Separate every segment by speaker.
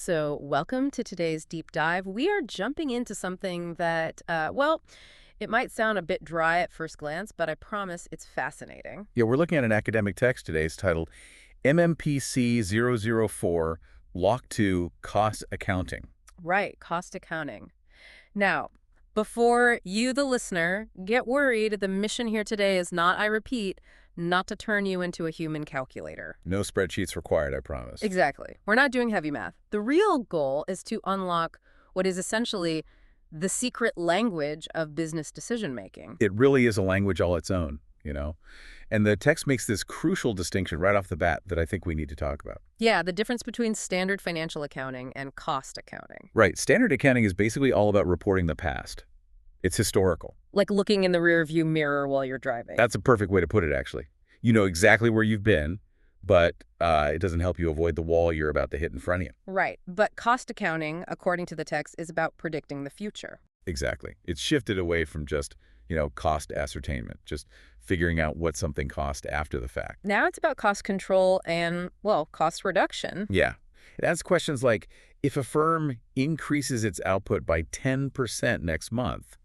Speaker 1: So welcome to today's deep dive. We are jumping into something that, well, it might sound a bit dry at first glance, but I promise it's fascinating.
Speaker 2: Yeah, we're looking at an academic text today. It's titled MMPC-004, Lock 2 Cost Accounting.
Speaker 1: Right, cost accounting. Now, before you, the listener, get worried, the mission here today is not, I repeat, not to turn you into a human calculator.
Speaker 2: No spreadsheets required, I promise.
Speaker 1: Exactly. We're not doing heavy math. The real goal is to unlock what is essentially the secret language of business decision-making.
Speaker 2: It really is a language all its own, you know? And the text makes this crucial distinction right off the bat that I think we need to talk about.
Speaker 1: Yeah, the difference between standard financial accounting and cost accounting.
Speaker 2: Right. Standard accounting is basically all about reporting the past. It's historical.
Speaker 1: Like looking in the rearview mirror while you're driving.
Speaker 2: That's a perfect way to put it, actually. You know exactly where you've been, but it doesn't help you avoid the wall you're about to hit in front of you.
Speaker 1: Right. But cost accounting, according to the text, is about predicting the future.
Speaker 2: Exactly. It's shifted away from just, cost ascertainment, just figuring out what something cost after the fact.
Speaker 1: Now it's about cost control and, well, cost reduction.
Speaker 2: Yeah. It asks questions like, if a firm increases its output by 10% next month,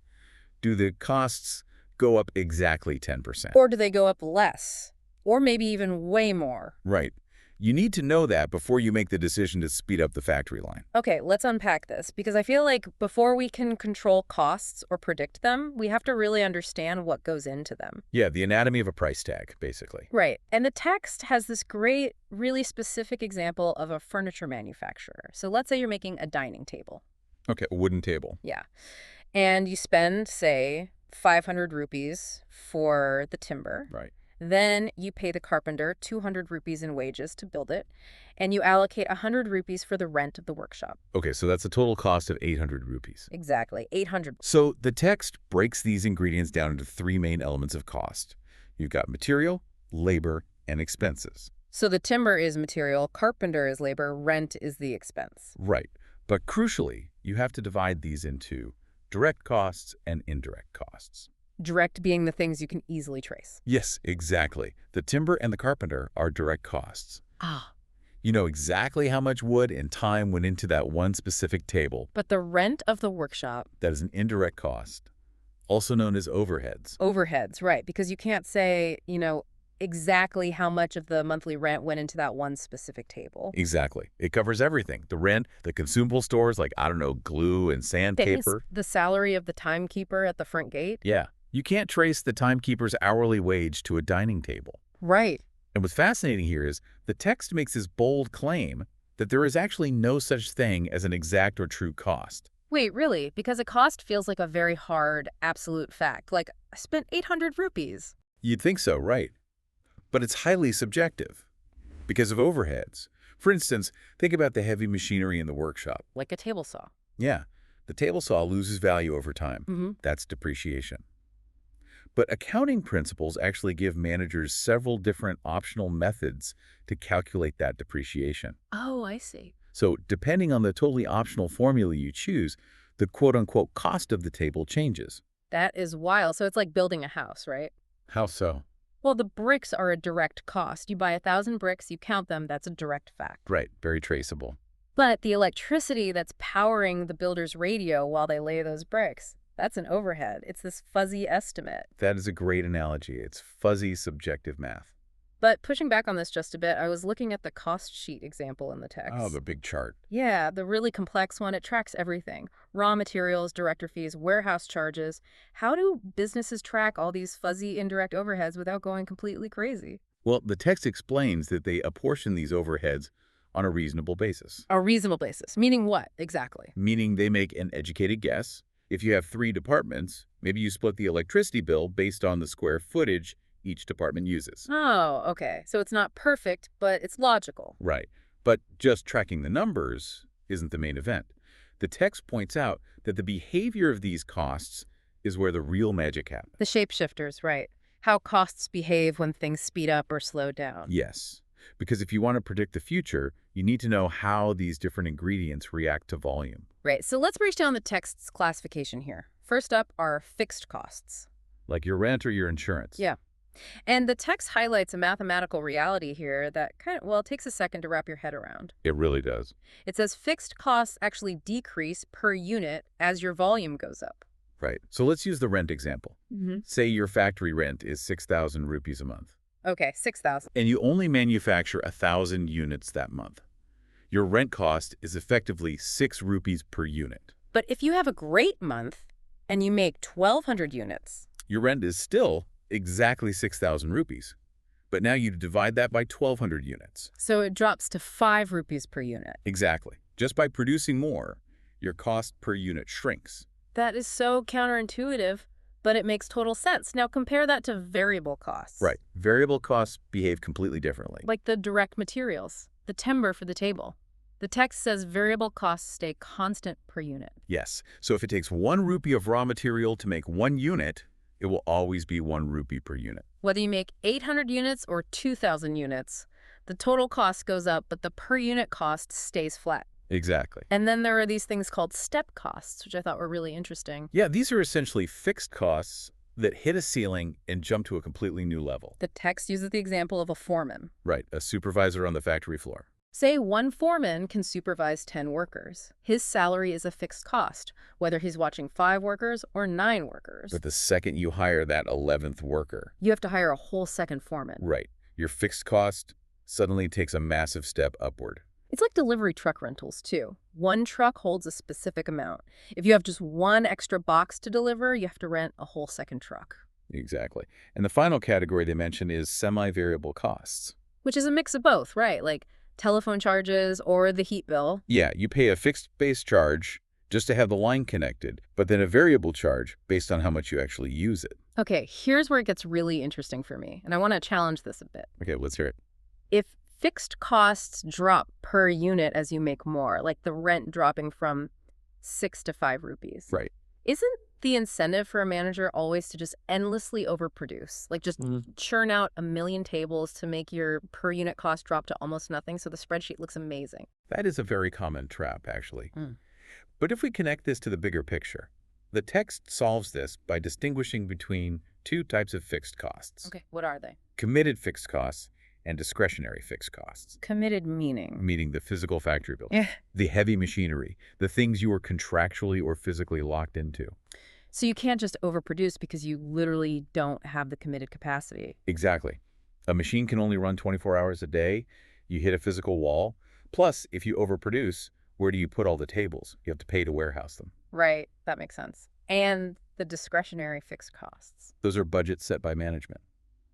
Speaker 2: do the costs go up exactly 10%?
Speaker 1: Or do they go up less? Or maybe even way more?
Speaker 2: Right. You need to know that before you make the decision to speed up the factory line.
Speaker 1: Okay, let's unpack this, because I feel like before we can control costs or predict them, we have to really understand what goes into them.
Speaker 2: Yeah, the anatomy of a price tag, basically.
Speaker 1: Right. And the text has this great, really specific example of a furniture manufacturer. So let's say you're making a dining table.
Speaker 2: Okay, a wooden table.
Speaker 1: Yeah. And you spend, say, 500 rupees for the timber.
Speaker 2: Right.
Speaker 1: Then you pay the carpenter 200 rupees in wages to build it, and you allocate 100 rupees for the rent of the workshop.
Speaker 2: Okay, so that's a total cost of 800 rupees.
Speaker 1: Exactly, 800.
Speaker 2: So the text breaks these ingredients down into three main elements of cost. You've got material, labor, and expenses.
Speaker 1: So the timber is material, carpenter is labor, rent is the expense.
Speaker 2: Right. But crucially, you have to divide these into direct costs and indirect costs.
Speaker 1: Direct being the things you can easily trace.
Speaker 2: Yes, exactly. The timber and the carpenter are direct costs.
Speaker 1: Ah.
Speaker 2: You know exactly how much wood and time went into that one specific table.
Speaker 1: But the rent of the workshop.
Speaker 2: That is an indirect cost, also known as overheads.
Speaker 1: Overheads, right. Because you can't say, exactly how much of the monthly rent went into that one specific table.
Speaker 2: Exactly. It covers everything. The rent, the consumable stores like, glue and sandpaper.
Speaker 1: The salary of the timekeeper at the front gate.
Speaker 2: Yeah. You can't trace the timekeeper's hourly wage to a dining table.
Speaker 1: Right.
Speaker 2: And what's fascinating here is the text makes this bold claim that there is actually no such thing as an exact or true cost.
Speaker 1: Wait, really? Because a cost feels like a very hard, absolute fact. Like, I spent 800 rupees.
Speaker 2: You'd think so, right? But it's highly subjective because of overheads. For instance, think about the heavy machinery in the workshop.
Speaker 1: Like a table saw.
Speaker 2: Yeah. The table saw loses value over time.
Speaker 1: Mm-hmm.
Speaker 2: That's depreciation. But accounting principles actually give managers several different optional methods to calculate that depreciation.
Speaker 1: Oh, I see.
Speaker 2: So depending on the totally optional formula you choose, the quote-unquote cost of the table changes.
Speaker 1: That is wild. So it's like building a house, right?
Speaker 2: How so?
Speaker 1: Well, the bricks are a direct cost. You buy 1,000 bricks, you count them, that's a direct fact.
Speaker 2: Right, very traceable.
Speaker 1: But the electricity that's powering the builder's radio while they lay those bricks, that's an overhead. It's this fuzzy estimate.
Speaker 2: That is a great analogy. It's fuzzy, subjective math.
Speaker 1: But pushing back on this just a bit, I was looking at the cost sheet example in the text.
Speaker 2: Oh, the big chart.
Speaker 1: Yeah, the really complex one. It tracks everything. Raw materials, director fees, warehouse charges. How do businesses track all these fuzzy indirect overheads without going completely crazy?
Speaker 2: Well, the text explains that they apportion these overheads on a reasonable basis.
Speaker 1: A reasonable basis. Meaning what, exactly?
Speaker 2: Meaning they make an educated guess. If you have 3 departments, maybe you split the electricity bill based on the square footage each department uses.
Speaker 1: Oh, okay. So it's not perfect, but it's logical.
Speaker 2: Right. But just tracking the numbers isn't the main event. The text points out that the behavior of these costs is where the real magic happens.
Speaker 1: The shapeshifters, right. How costs behave when things speed up or slow down.
Speaker 2: Yes. Because if you want to predict the future, you need to know how these different ingredients react to volume.
Speaker 1: Right. So let's break down the text's classification here. First up are fixed costs.
Speaker 2: Like your rent or your insurance.
Speaker 1: Yeah. And the text highlights a mathematical reality here that well, it takes a second to wrap your head around.
Speaker 2: It really does.
Speaker 1: It says fixed costs actually decrease per unit as your volume goes up.
Speaker 2: Right. So let's use the rent example.
Speaker 1: Mm-hmm.
Speaker 2: Say your factory rent is 6,000 rupees a month.
Speaker 1: Okay, 6,000.
Speaker 2: And you only manufacture 1,000 units that month. Your rent cost is effectively 6 rupees per unit.
Speaker 1: But if you have a great month and you make 1,200 units,
Speaker 2: your rent is still exactly 6,000 rupees. But now you divide that by 1,200 units.
Speaker 1: so it drops to 5 rupees per unit.
Speaker 2: Exactly. Just by producing more, your cost per unit shrinks.
Speaker 1: That is so counterintuitive, but it makes total sense. Now compare that to variable costs.
Speaker 2: Right. Variable costs behave completely differently.
Speaker 1: Like the direct materials, the timber for the table. The text says variable costs stay constant per unit.
Speaker 2: Yes. So if it takes 1 rupee of raw material to make 1 unit, it will always be 1 rupee per unit.
Speaker 1: Whether you make 800 units or 2,000 units, the total cost goes up, but the per unit cost stays flat.
Speaker 2: Exactly.
Speaker 1: And then there are these things called step costs, which I thought were really interesting.
Speaker 2: Yeah, these are essentially fixed costs that hit a ceiling and jump to a completely new level.
Speaker 1: The text uses the example of a foreman.
Speaker 2: Right, a supervisor on the factory floor.
Speaker 1: Say one foreman can supervise 10 workers. His salary is a fixed cost, whether he's watching 5 workers or 9 workers.
Speaker 2: But the second you hire that 11th worker,
Speaker 1: You have to hire a whole second foreman.
Speaker 2: right, your fixed cost suddenly takes a massive step upward.
Speaker 1: It's like delivery truck rentals, too. One truck holds a specific amount. If you have just one extra box to deliver, you have to rent a whole second truck.
Speaker 2: Exactly. And the final category they mention is semi-variable costs.
Speaker 1: Which is a mix of both, right? Like telephone charges or the heat bill.
Speaker 2: Yeah, you pay a fixed base charge just to have the line connected, but then a variable charge based on how much you actually use it.
Speaker 1: Okay, here's where it gets really interesting for me, and I want to challenge this a bit.
Speaker 2: Okay, let's hear it.
Speaker 1: If fixed costs drop per unit as you make more, like the rent dropping from 6 to 5 rupees.
Speaker 2: Right.
Speaker 1: Isn't the incentive for a manager always to just endlessly overproduce? Like just churn out a million tables to make your per unit cost drop to almost nothing so the spreadsheet looks amazing.
Speaker 2: That is a very common trap, actually. But if we connect this to the bigger picture, the text solves this by distinguishing between 2 types of fixed costs.
Speaker 1: Okay, what are they?
Speaker 2: Committed fixed costs and discretionary fixed costs.
Speaker 1: Committed meaning.
Speaker 2: Meaning the physical factory building,
Speaker 1: Yeah.
Speaker 2: the heavy machinery, the things you are contractually or physically locked into.
Speaker 1: So you can't just overproduce because you literally don't have the committed capacity.
Speaker 2: Exactly. A machine can only run 24 hours a day. You hit a physical wall. Plus, if you overproduce, where do you put all the tables? You have to pay to warehouse them.
Speaker 1: Right, that makes sense. And the discretionary fixed costs.
Speaker 2: Those are budgets set by management,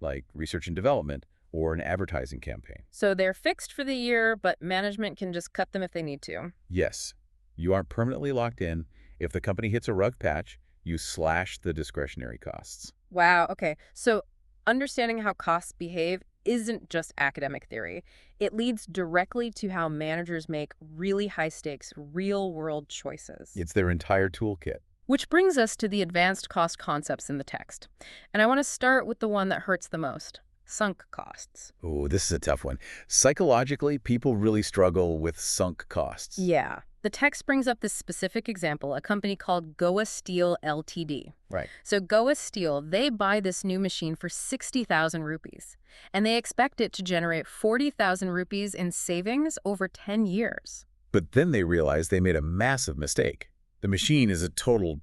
Speaker 2: like research and development or an advertising campaign.
Speaker 1: So they're fixed for the year, but management can just cut them if they need to.
Speaker 2: Yes, you aren't permanently locked in. If the company hits a rug patch, you slash the discretionary costs.
Speaker 1: Wow, okay. So understanding how costs behave isn't just academic theory. It leads directly to how managers make really high-stakes, real-world choices.
Speaker 2: It's their entire toolkit.
Speaker 1: Which brings us to the advanced cost concepts in the text. And I want to start with the one that hurts the most. Sunk costs.
Speaker 2: Oh, this is a tough one. Psychologically, people really struggle with sunk costs.
Speaker 1: Yeah. The text brings up this specific example, a company called Goa Steel Ltd.
Speaker 2: Right.
Speaker 1: So Goa Steel, they buy this new machine for 60,000 rupees, and they expect it to generate 40,000 rupees in savings over 10 years.
Speaker 2: But then they realize they made a massive mistake. The machine is a total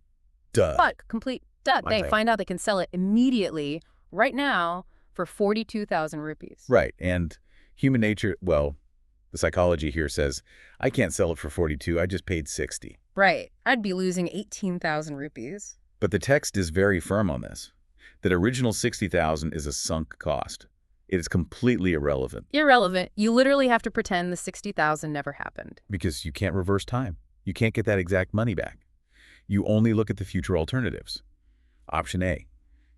Speaker 2: duh.
Speaker 1: But complete dud. They
Speaker 2: Okay.
Speaker 1: find out they can sell it immediately, right now, for 42,000 rupees.
Speaker 2: Right. And human nature, well, the psychology here says, I can't sell it for 42, I just paid 60.
Speaker 1: Right. I'd be losing 18,000 rupees.
Speaker 2: But the text is very firm on this. That original 60,000 is a sunk cost. It is completely irrelevant
Speaker 1: Irrelevant. You literally have to pretend the 60,000 never happened.
Speaker 2: because you can't reverse time. You can't get that exact money back. You only look at the future alternatives. Option A,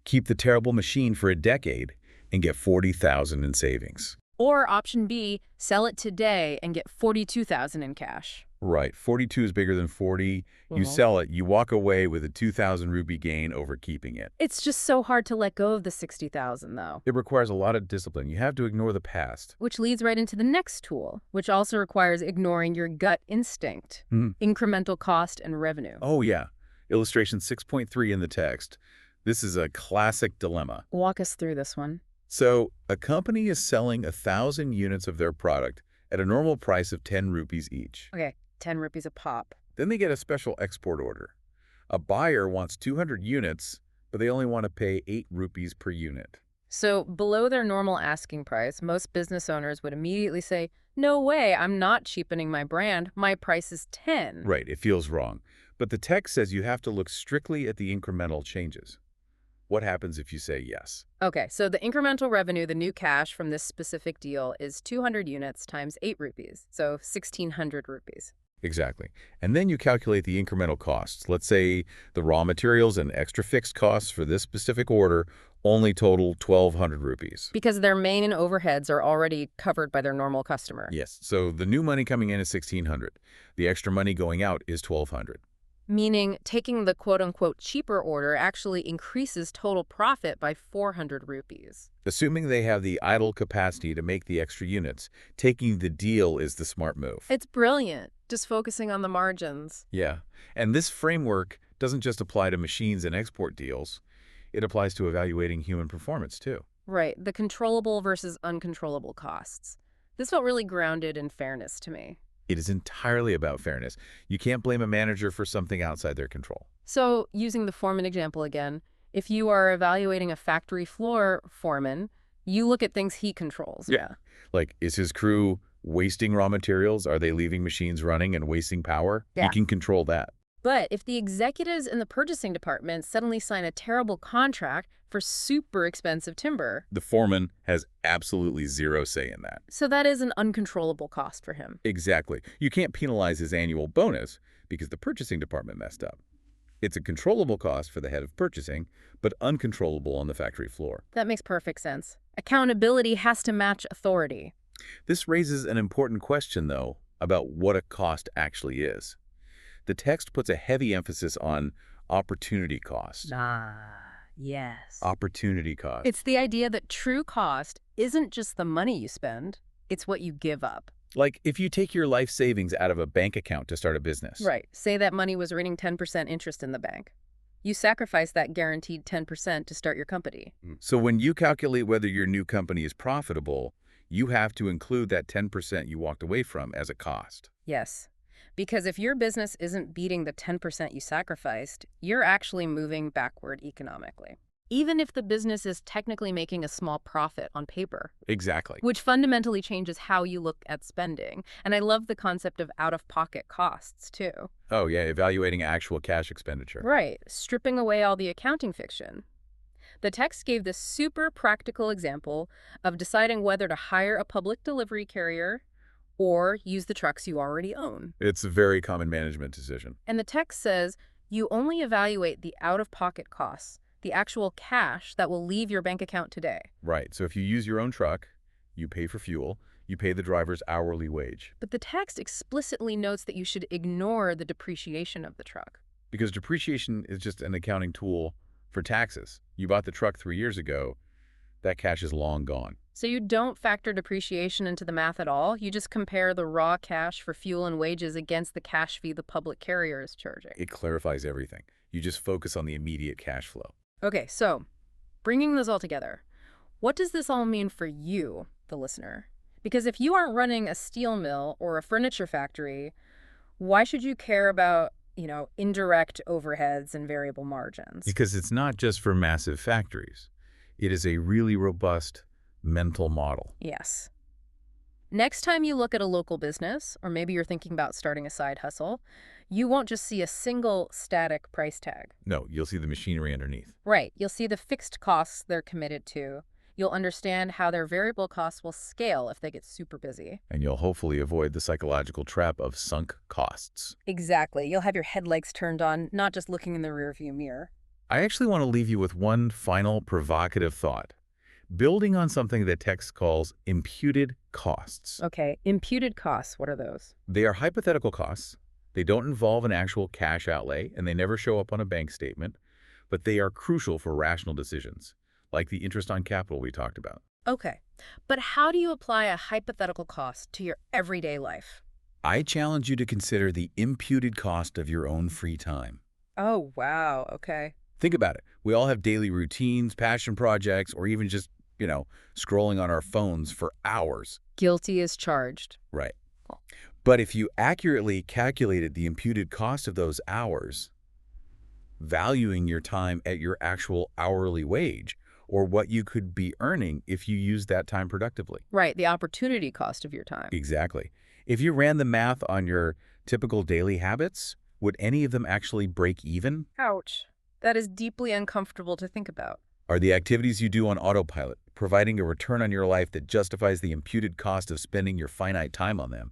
Speaker 2: keep the terrible machine for a decade and get 40,000 in savings.
Speaker 1: Or option B, sell it today and get 42,000 in cash.
Speaker 2: Right, 42 is bigger than 40. You sell it, you walk away with a 2,000 rupee gain over keeping it.
Speaker 1: It's just so hard to let go of the 60,000 though.
Speaker 2: It requires a lot of discipline. You have to ignore the past.
Speaker 1: Which leads right into the next tool, which also requires ignoring your gut instinct, incremental cost and revenue.
Speaker 2: Oh yeah, illustration 6.3 in the text. This is a classic dilemma.
Speaker 1: Walk us through this one.
Speaker 2: So, a company is selling 1,000 units of their product at a normal price of 10 rupees each.
Speaker 1: Okay, 10 rupees a pop.
Speaker 2: Then they get a special export order. A buyer wants 200 units, but they only want to pay 8 rupees per unit.
Speaker 1: So below their normal asking price, most business owners would immediately say, no way, I'm not cheapening my brand. My price is 10.
Speaker 2: Right, it feels wrong. But the text says you have to look strictly at the incremental changes. What happens if you say yes?
Speaker 1: Okay, so the incremental revenue, the new cash from this specific deal, is 200 units times 8 rupees, so 1,600 rupees.
Speaker 2: Exactly. And then you calculate the incremental costs. Let's say the raw materials and extra fixed costs for this specific order only total 1,200 rupees.
Speaker 1: Because their main overheads are already covered by their normal customer.
Speaker 2: Yes, so the new money coming in is 1,600. The extra money going out is 1,200.
Speaker 1: Meaning taking the quote-unquote cheaper order actually increases total profit by 400 rupees.
Speaker 2: Assuming they have the idle capacity to make the extra units, taking the deal is the smart move.
Speaker 1: It's brilliant, just focusing on the margins.
Speaker 2: Yeah, and this framework doesn't just apply to machines and export deals. It applies to evaluating human performance, too.
Speaker 1: Right, the controllable versus uncontrollable costs. This felt really grounded in fairness to me.
Speaker 2: It is entirely about fairness. You can't blame a manager for something outside their control.
Speaker 1: So, using the foreman example again, if you are evaluating a factory floor foreman, you look at things he controls.
Speaker 2: Yeah. Like, is his crew wasting raw materials? Are they leaving machines running and wasting power?
Speaker 1: Yeah.
Speaker 2: You can control that.
Speaker 1: But if the executives in the purchasing department suddenly sign a terrible contract for super expensive timber,
Speaker 2: The foreman has absolutely zero say in that.
Speaker 1: so that is an uncontrollable cost for him.
Speaker 2: Exactly. You can't penalize his annual bonus because the purchasing department messed up. It's a controllable cost for the head of purchasing, but uncontrollable on the factory floor.
Speaker 1: That makes perfect sense. Accountability has to match authority.
Speaker 2: This raises an important question, though, about what a cost actually is. The text puts a heavy emphasis on opportunity cost.
Speaker 1: Yes.
Speaker 2: Opportunity cost.
Speaker 1: It's the idea that true cost isn't just the money you spend, it's what you give up.
Speaker 2: Like if you take your life savings out of a bank account to start a business.
Speaker 1: Right. Say that money was earning 10% interest in the bank. You sacrifice that guaranteed 10% to start your company.
Speaker 2: So when you calculate whether your new company is profitable, you have to include that 10% you walked away from as a cost.
Speaker 1: Yes. Because if your business isn't beating the 10% you sacrificed, you're actually moving backward economically. Even if the business is technically making a small profit on paper.
Speaker 2: Exactly.
Speaker 1: Which fundamentally changes how you look at spending. And I love the concept of out-of-pocket costs, too.
Speaker 2: Oh, yeah, evaluating actual cash expenditure.
Speaker 1: Right, stripping away all the accounting fiction. The text gave this super practical example of deciding whether to hire a public delivery carrier or use the trucks you already own.
Speaker 2: It's a very common management decision.
Speaker 1: And the text says you only evaluate the out-of-pocket costs, the actual cash that will leave your bank account today.
Speaker 2: Right, so if you use your own truck, you pay for fuel, you pay the driver's hourly wage.
Speaker 1: But the text explicitly notes that you should ignore the depreciation of the truck.
Speaker 2: Because depreciation is just an accounting tool for taxes. You bought the truck 3 years ago, that cash is long gone.
Speaker 1: So you don't factor depreciation into the math at all? You just compare the raw cash for fuel and wages against the cash fee the public carrier is charging.
Speaker 2: It clarifies everything. You just focus on the immediate cash flow.
Speaker 1: Okay, so bringing this all together, what does this all mean for you, the listener? Because if you aren't running a steel mill or a furniture factory, why should you care about, indirect overheads and variable margins?
Speaker 2: Because it's not just for massive factories. It is a really robust mental model.
Speaker 1: Yes. Next time you look at a local business, or maybe you're thinking about starting a side hustle, you won't just see a single static price tag.
Speaker 2: No, you'll see the machinery underneath.
Speaker 1: Right. You'll see the fixed costs they're committed to. You'll understand how their variable costs will scale if they get super busy.
Speaker 2: And you'll hopefully avoid the psychological trap of sunk costs.
Speaker 1: Exactly. You'll have your headlights turned on, not just looking in the rearview mirror.
Speaker 2: I actually want to leave you with one final provocative thought. Building on something that text calls imputed costs.
Speaker 1: Okay, imputed costs, what are those?
Speaker 2: They are hypothetical costs. They don't involve an actual cash outlay, and they never show up on a bank statement, but they are crucial for rational decisions, like the interest on capital we talked about.
Speaker 1: Okay, but how do you apply a hypothetical cost to your everyday life?
Speaker 2: I challenge you to consider the imputed cost of your own free time.
Speaker 1: Oh, wow, okay.
Speaker 2: Think about it. We all have daily routines, passion projects, or even just, scrolling on our phones for hours.
Speaker 1: Guilty as charged.
Speaker 2: Right. But if you accurately calculated the imputed cost of those hours, valuing your time at your actual hourly wage, or what you could be earning if you used that time productively.
Speaker 1: Right, the opportunity cost of your time.
Speaker 2: Exactly. If you ran the math on your typical daily habits, would any of them actually break even?
Speaker 1: Ouch. That is deeply uncomfortable to think about.
Speaker 2: Are the activities you do on autopilot providing a return on your life that justifies the imputed cost of spending your finite time on them?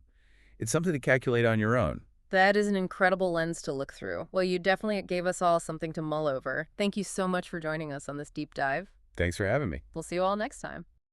Speaker 2: It's something to calculate on your own.
Speaker 1: That is an incredible lens to look through. Well, you definitely gave us all something to mull over. Thank you so much for joining us on this deep dive.
Speaker 2: Thanks for having me.
Speaker 1: We'll see you all next time.